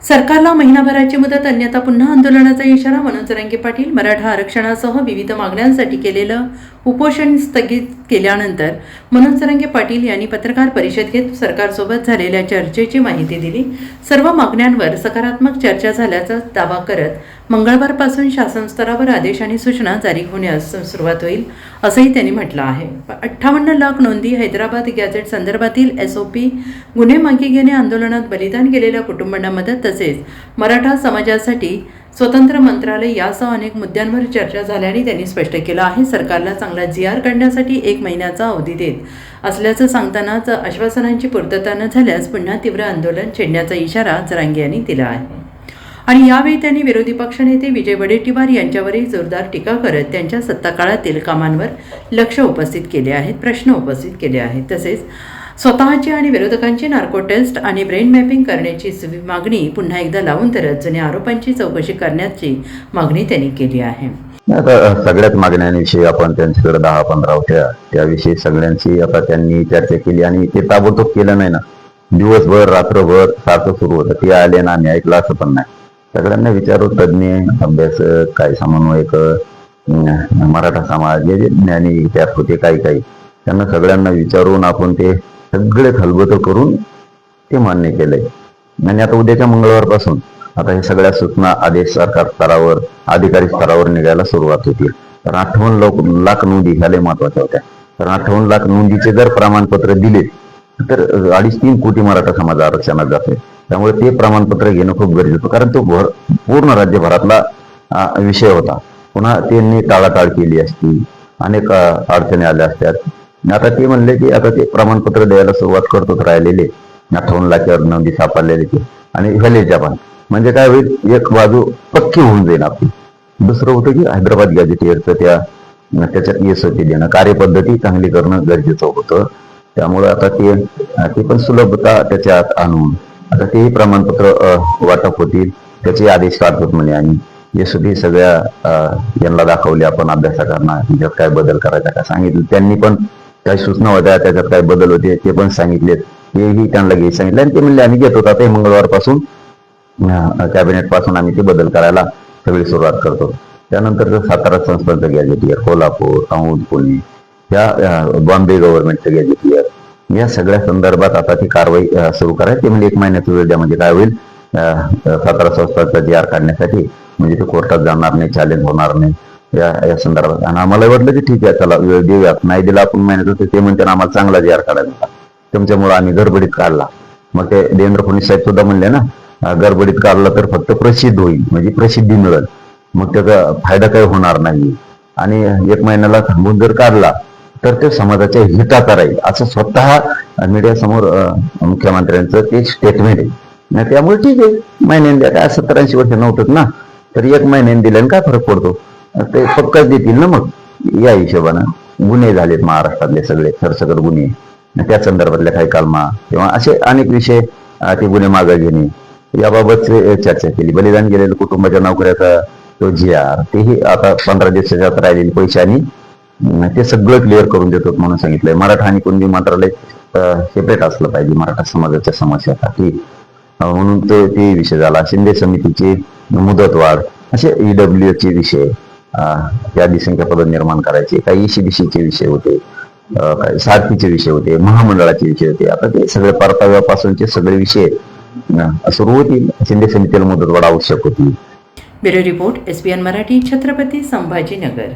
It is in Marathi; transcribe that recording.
सरकारला महिनाभराची मुदत, अन्यथा पुन्हा आंदोलनाचा इशारा. मनोज जरांगे पाटील. मराठा आरक्षणासह विविध मागण्यांसाठी केलेलं उपोषण स्थगित केल्यानंतर मनोज जरांगे पाटील यांनी पत्रकार परिषद घेत सरकारसोबत झालेल्या चर्चेची माहिती दिली. सर्व मागण्यांवर सकारात्मक चर्चा झाल्याचा दावा करत मंगळवारपासून शासन स्तरावर आदेश आणि सूचना जारी होण्यास सुरुवात होईल असंही त्यांनी म्हटलं आहे. 58 लाख नोंदी, हैदराबाद गॅझेट संदर्भातील SOP, गुन्हे मागे घेणे, आंदोलनात बलिदान गेलेल्या कुटुंबांना मदत तसेच मराठा समाजासाठी स्वतंत्र मंत्रालय यासह अनेक मुद्द्यांवर चर्चा झाल्याने त्यांनी स्पष्ट केलं आहे. सरकारला चांगला GR काढण्यासाठी 1 महिन्याचा अवधी देत असल्याचं सांगतानाच आश्वासनांची पूर्तता न झाल्यास पुन्हा तीव्र आंदोलन छेडण्याचा इशारा जरांगे यांनी दिला आहे. आणि यावेळी त्यांनी विरोधी पक्षनेते विजय वडेट्टीवार यांच्यावरही जोरदार टीका करत त्यांच्या सत्ताकाळातील कामांवर प्रश्न उपस्थित केले आहेत. तसेच स्वतःची आणि विरोधकांची नार्को टेस्ट आणि ब्रेन मॅपिंग करण्याची मागणी पुन्हा एकदा लावून धरत जुन्या आरोपांची चौकशी करण्याची मागणी त्यांनी केली आहे. आता सगळ्याच मागण्यांविषयी आपण त्यांच्याकडे 10-15 होत्या, त्याविषयी सगळ्यांची आता त्यांनी चर्चा केली आणि ते ताबडतोब केलं नाही ना. दिवसभर रात्रभर सारखं सुरू होतं. ते आले ना, आम्ही ऐकलं असं पण नाही. सगळ्यांना विचारू, तज्ज्ञ, अभ्यासक, काय समन्वयक, मराठा समाज, जे जे ज्ञानी त्यात होते काही त्यांना सगळ्यांना विचारून आपण ते सगळे खलबतं करून ते मान्य केलंय. आणि आता उद्याच्या मंगळवारपासून आता हे सगळ्या सूचना आदेश सरकार स्तरावर, अधिकारी स्तरावर निघायला सुरुवात होतील. तर 58 लाख नोंदी ह्या महत्वाच्या होत्या. तर 58 लाख नोंदीचे जर प्रमाणपत्र दिले तर 2.5-3 कोटी मराठा समाज आरक्षणात जाते. त्यामुळे ते प्रमाणपत्र घेणं खूप गरजेचं होतं, कारण तो पूर्ण राज्यभरातला विषय होता. पुन्हा त्यांनी टाळाटाळ केली असती, अनेक अडचणी आल्या असत्यात. आता ते म्हणले की आता ते प्रमाणपत्र द्यायला सुरुवात करतोच राहिलेले 58 लाख नोंदी सापडलेले ते, आणि व्हॅलिडच्या पण म्हणजे काय होईल, एक बाजू पक्की होऊन जाईल आपली. दुसरं होतं की हैदराबाद गॅझेटियरचं त्याच्यात SOP देणं, कार्यपद्धती चांगली करणं गरजेचं होतं. त्यामुळे आता ते पण सुलभता त्याच्यात आणून आता तेही प्रमाणपत्र वाटप होतील, त्याचे आदेश काढतात म्हणे. आणि SOP सगळ्या यांना दाखवले आपण अभ्यासकांना, त्याच्यात काय बदल करायचा का सांगितलं. त्यांनी पण काही सूचना होत्या, त्याच्यात काय बदल होते ते पण सांगितलेत. तेही त्यांना घे सांगितलं आणि ते म्हणले आम्ही घेतो. आता हे मंगळवारपासून कॅबिनेट पासून आम्ही ते बदल करायला सगळी सुरुवात करतो. त्यानंतर सातारा संस्थांचं गॅझेटियर, कोल्हापूर, औंध, पुणे, त्या बॉम्बे गव्हर्नमेंटचं गॅझेटियर, या सगळ्या संदर्भात आता ती कारवाई सुरू करायची. ते म्हणजे 1 महिन्याचा वेळ द्या, म्हणजे काय होईल, सातारा संस्थांचा GR काढण्यासाठी म्हणजे ते कोर्टात जाणार नाही, चॅलेंज होणार नाही या संदर्भात. आणि आम्हाला वाटलं की ठीक आहे, चला वेळ देऊयात. नाही दिला आपण महिन्यात, ते म्हणते आम्हाला चांगला GR काढायचा, तुमच्यामुळे आम्ही गडबडीत काढला. मग ते देवेंद्र फडणवीस साहेब सुद्धा म्हणले ना, गडबडीत काढला तर फक्त प्रसिद्ध होईल, म्हणजे प्रसिद्धी मिळेल, मग त्याचा फायदा काही होणार नाही. आणि 1 महिन्याला थांबून जर काढला तर ते समाजाच्या हिताचा राहील, असं स्वतः मीडियासमोर मुख्यमंत्र्यांचं ते स्टेटमेंट आहे. त्यामुळे ठीक आहे, महिन्याने द्या, काय 70-80 वर्ष नव्हतं ना, तर 1 महिन्याने दिल्याने काय फरक पडतो, ते पक्कच देतील ना. मग या हिशोबानं गुन्हे झालेत महाराष्ट्रातले सगळे सरसकट गुन्हे, त्या संदर्भातल्या काही कलमा किंवा असे अनेक विषय, ते गुन्हे मागे घेणे याबाबत चर्चा केली. बलिदान गेलेल्या कुटुंबाच्या नोकऱ्याचा तो GR, तेही आता 15 दिवसाच्यात राहिलेले पैसे आणि ते सगळं क्लिअर करून देतो म्हणून सांगितलंय. मराठा आणि कुणबी मंत्रालय सेपरेट असलं पाहिजे मराठा समाजाच्या समस्यासाठी, म्हणून ते विषय झाला. शिंदे समितीची मुदतवाढ, असे EWS चे विषय, त्या दिवसांच्या पद निर्माण करायचे, काही ECBCचे विषय होते, काही सारथीचे विषय होते, महामंडळाचे विषय होते. आता ते सगळे परताव्यापासूनचे सगळे विषय सुरू होतील. शिंदे समितीला मुदतवाढ आवश्यक होती. Bureau report, SBN Marathi, Chhatrapati Sambhajinagar.